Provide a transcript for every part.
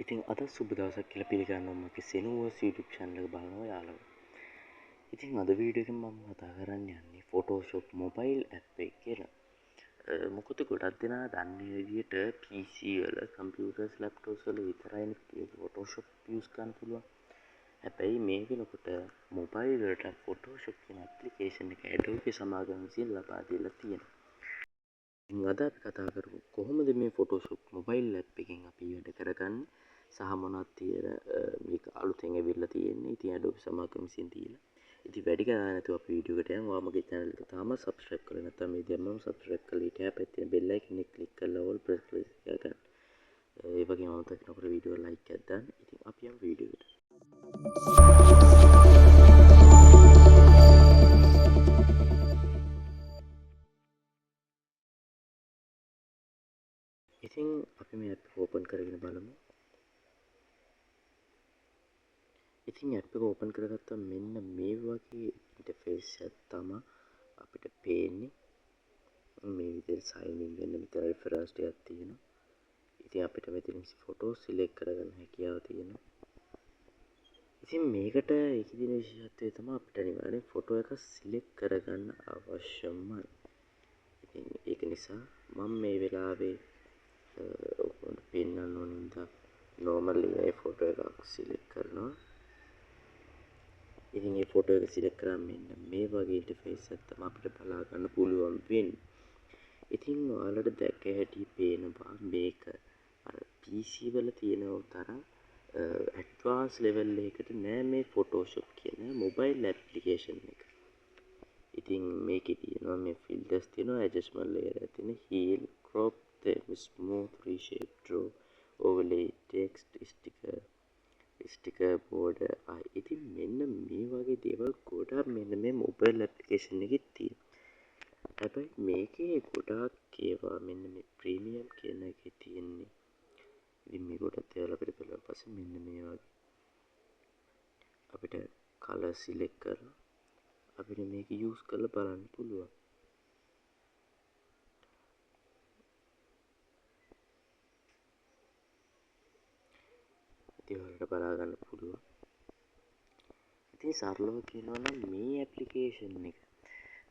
ඉතින් අද සුබ දවසක් කියලා පිළිගන්නවා මගේ සෙනුවර්ස් YouTube channel එක බලනවා යාළුවෝ. ඉතින් අද වීඩියෝ එකෙන් මම කතා කරන්න යන්නේ Photoshop mobile app එක කියලා. මොකද ගොඩක් දෙනා දන්නේ විදිහට PC වල computers laptops වල විතරයි Photoshop use කරන්න පුළුවන්. හැබැයි මේ වෙනකොට mobile වලට Photoshop කියන application එක Adobe සමාගම විසින් ලබා දීලා තියෙනවා. ඉතින් අද අපි කතා කරමු කොහොමද මේ Photoshop mobile app එකෙන් අපි වැඩ කරගන්නේ සහ මොනවද තියෙන මේක අලුතෙන් ඇවිල්ලා තියෙන්නේ. ඉතින් Adobe සමාගම විසින් දීලා. ඉතින් වැඩි කරන්නේ නැතුව අපි වීඩියෝ එකට යමු. ඔයා මගේ channel එක තාම subscribe කරලා නැත්නම් මේ දැම්මම subscribe කරලා ඊට එහා පැත්තේ bell icon එක click කරලා all press කරගන්න. ඒ වගේම අමතක නොකර වීඩියෝ like එකක් දාන්න. ඉතින් අපි යමු වීඩියෝ එකට. ඉතින් අපි මේ app එක open කරගෙන බලමු. ඉතින් app එක open කරගත්තාම මෙන්න මේ වගේ interface එකක් තමයි අපිට පේන්නේ. මේ විදිහට sign in වෙන්න මෙතන reference ටිකක් තියෙනවා. ඉතින් අපිට මෙතන photo select කරගන්න හැකියාව තියෙනවා. ඉතින් මේකට ඒකෙදි විශේෂත්වය තමයි අපිට අනිවාර්යෙන් ෆොටෝ එක සිලෙක්ට් කරගන්න අවශ්‍යමයි. ඉතින් ඒක නිසා මම මේ වෙලාවේ ඔයගොල්ලන්ට පෙන්නන්න ඕන නිසා normally ඒ ෆොටෝ එකක් සිලෙක්ට් කරනවා. ඉතින් මේ ෆොටෝ එක සිලෙක්ට් කරාම මෙන්න මේ වගේ ඉන්ටර්ෆේස් එකක් තමයි අපිට බලා ගන්න පුළුවන් වෙන්නේ. ඉතින් ඔයාලට දැක හැටි පේනවා මේක අර PC වල තියෙන තරම් ඇඩ්වාන්ස් ලෙවල් එකකට නෑ මේ Photoshop කියන මොබයිල් ඇප්ලිකේෂන් එක. ඉතින් මේකේ තියෙනවා මේ ෆිල්ටර්ස් තියෙනවා ඇඩ්ජස්ට්මන්ට් ලේයර් එකක් තියෙන heal crop them smooth reshape draw overlay text sticker border ඉතින් මෙන්න මේ වගේ දේවල් ගොඩක් මෙන්න මේ මොබයිල් ඇප්ලිකේෂන් එකේ තියෙනවා. හැබැයි මේකේ ගොඩාක් ඒවා මෙන්න මේ ප්‍රීමියම් කියන එකේ තියෙන්නේ. ඉතින් මේ ගොඩක් දේවල් අපිට බලලා පස්සේ මෙන්න මේ වගේ අපිට කලර් සිලෙක්ට් කරලා අපිට මේක යූස් කරලා බලන්න පුළුවන්. ඉතින් ඔයාලට බලා ගන්න පුළුවන්. ඉතින් සරලව කියනවා නම් මේ ඇප්ලිකේෂන් එක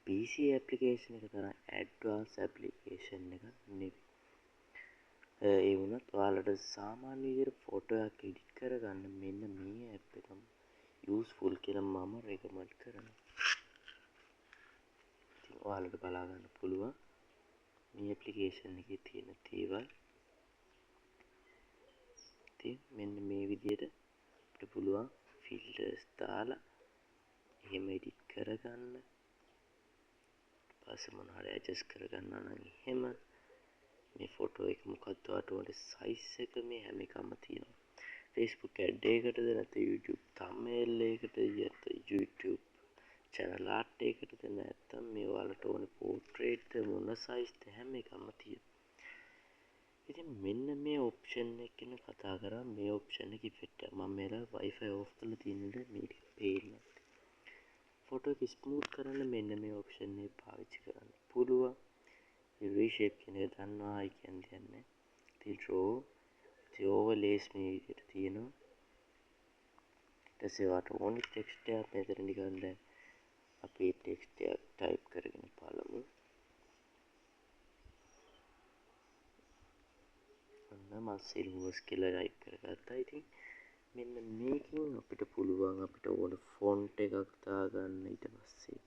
PC ඇප්ලිකේෂන් එක තරම් ඇඩ්වාන්ස් ඇප්ලිකේෂන් එකක් නෙවෙයි. ඒ වුණත් ඔයාලට සාමාන්‍ය විදිහට ෆොටෝ එකක් එඩිට් කරගන්න මෙන්න මේ ඇප් එක යූස්ෆුල් කියලා මම රෙකමන්ඩ් කරනවා. ඉතින් ඔයාලට බලා ගන්න පුළුවන් මේ ඇප්ලිකේෂන් එකේ තියෙන දේවල්. ඉතින් මෙන්න මේ විදිහට අපිට පුළුවන් ෆිල්ටර්ස් දාලා එහෙම එඩිට් කරගන්න. ඊපස්සේ මොනවා හරි ඇඩ්ජස්ට් කරගන්නවා නම් එහෙම මේ ෆොටෝ එක මොකක්ද ඔයාලට ඕනේ සයිස් එක මේ හැම එකම තියෙනවා. Facebook ad එකකටද නැත්නම් YouTube thumbnail එකකටද නැත්නම් YouTube channel art එකකටද නැත්නම් මේ ඔයාලට ඕනේ portrait මොන size හැම එකම තියෙනවා. ඉතින් මෙන්න මේ ඔප්ෂන් එක ගැන කතා කරා මේ ඔප්ෂන් එක ඉෆෙක්ට් එක මම මේලා Wi-Fi off කරලා තියෙනද මේක පේන්නේ. ෆොටෝ එක ස්මූත් කරන්න මෙන්න මේ ඔප්ෂන් එක පාවිච්චි කරන්න පුළුවන්. reshape කියන එක දන්නවා I කියන්නේ. ඉතින් draw ඉතින් overlays මේ විදිහට තියෙනවා. ඊට පස්සේ වාට ඕනි ටෙක්ස්ට් එකක් මෙතන නිකන් දැන් අපි ටෙක්ස්ට් එකක් ටයිප් කරගෙන බලමු. මම සිල්වර්ස් කියලා ටයිප් කරගත්තා. ඉතින් මෙන්න මේකෙන් අපිට පුළුවන් අපිට ඕන ෆොන්ට් එකක් දාගන්න. ඊට පස්සේ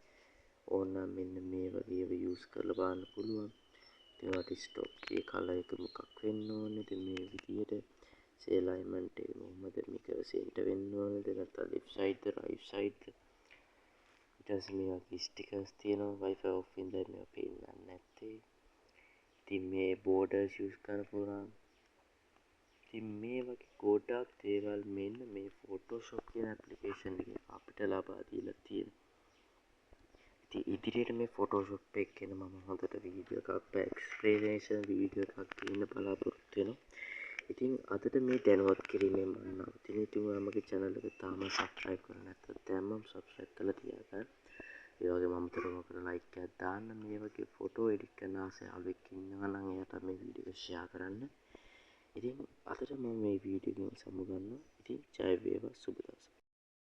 ඕන මෙන්න මේ වගේ ඒවා යූස් කරලා බලන්න පුළුවන්. ඒවට ස්ටොක් එකේ කලර් එක මොකක් වෙන්න ඕනේද මේ විදියට alignment එක මොකද මේක සෙන්ටර් වෙන්න ඕනේද නැත්නම් left side ද right side ද ඊට පස්සේ මේ වගේ ස්ටිකර්ස් තියෙනවා Wi-Fi off වෙනද මේවා පේන්නේ නැත්තේ. ඉතින් මේ borders යූස් කරන්න පුළුවන්. ඉතින් මේ වගේ ගොඩක් දේවල් මෙන්න මේ Photoshop කියන ඇප්ලිකේෂන් එකේ අපිට ලබා දීලා තියෙනවා. ඉතින් ඉදිරියට මේ Photoshop එක ගැන මම හොඳට වීඩියෝ එකක් එක්ස්ප්ලනේෂන් වීඩියෝ එකක් දෙන්න බලාපොරොත්තු වෙනවා. ඉතින් අදට මේ දැනුවත් කිරීමේ මම නවතින. ඉතින් ඔයා මගේ channel එක තාම subscribe කරලා නැත්නම් දැම්මම subscribe කරලා තියාගන්න. ඒ වගේම අමතරව කරලා like එකක් දාන්න. මේ වගේ ෆොටෝ එඩිට් කරන ආසයාවෙක් ඉන්නවා නම් එයාට මේ වීඩියෝ එක share කරන්න. ඉතින් අදට මම මේ වීඩියෝ එකෙන් සමුගන්නවා. ඉතින් ජය වේවා සුබ දවසක්.